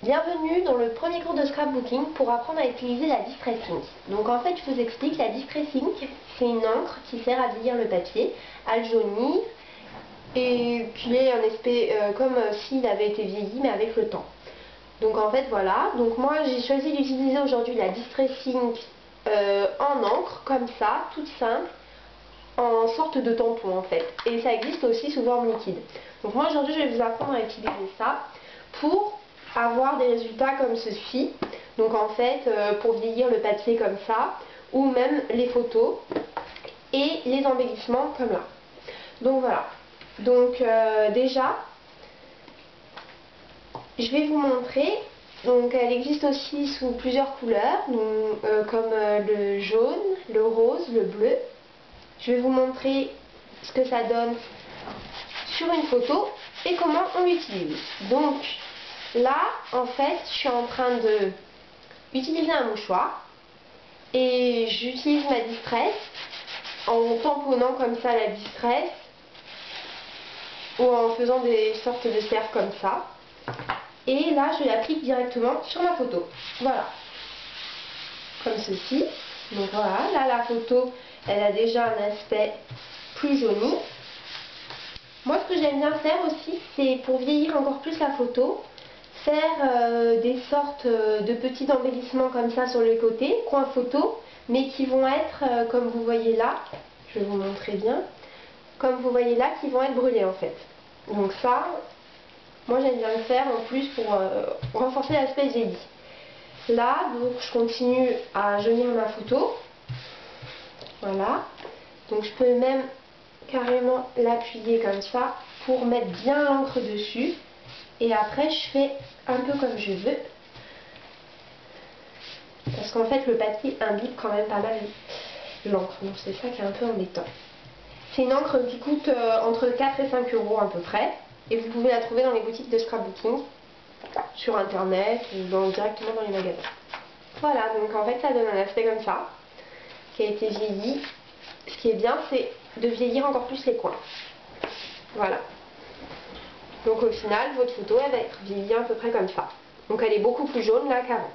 Bienvenue dans le premier cours de scrapbooking pour apprendre à utiliser la Distress Ink. Donc en fait je vous explique, la Distress Ink c'est une encre qui sert à vieillir le papier, à le jaunir et qu'il ait un aspect comme s'il avait été vieilli mais avec le temps. Donc en fait voilà, donc moi j'ai choisi d'utiliser aujourd'hui la Distress Ink en encre comme ça, toute simple, en sorte de tampon en fait, et ça existe aussi sous forme liquide. Donc moi aujourd'hui je vais vous apprendre à utiliser ça pour avoir des résultats comme ceci. Donc en fait pour vieillir le papier comme ça, ou même les photos et les embellissements comme là. Donc voilà, donc déjà je vais vous montrer. Donc elle existe aussi sous plusieurs couleurs, donc, comme le jaune, le rose, le bleu. Je vais vous montrer ce que ça donne sur une photo et comment on l'utilise. Donc là, en fait, je suis en train de utiliser un mouchoir et j'utilise ma Distress en tamponnant comme ça la Distress ou en faisant des sortes de cercles comme ça. Et là, je l'applique directement sur ma photo. Voilà. Comme ceci. Donc voilà, là la photo, elle a déjà un aspect plus jauni. Moi, ce que j'aime bien faire aussi, c'est pour vieillir encore plus la photo, faire des sortes de petits embellissements comme ça sur les côtés, coin photo, mais qui vont être, comme vous voyez là, je vais vous montrer bien, comme vous voyez là, qui vont être brûlés en fait. Donc ça, moi j'aime bien le faire en plus pour renforcer l'aspect vieilli. Là, donc je continue à jaunir ma photo. Voilà. Donc je peux même carrément l'appuyer comme ça pour mettre bien l'encre dessus. Et après je fais un peu comme je veux. Parce qu'en fait le papier imbibe quand même pas mal l'encre. Donc c'est ça qui est un peu embêtant. C'est une encre qui coûte entre 4 et 5 euros à peu près. Et vous pouvez la trouver dans les boutiques de scrapbooking, sur internet ou directement dans les magasins. Voilà, donc en fait ça donne un aspect comme ça, qui a été vieilli. Ce qui est bien, c'est de vieillir encore plus les coins. Voilà. Donc au final, votre photo, elle va être vieillie à peu près comme ça. Donc elle est beaucoup plus jaune là qu'avant.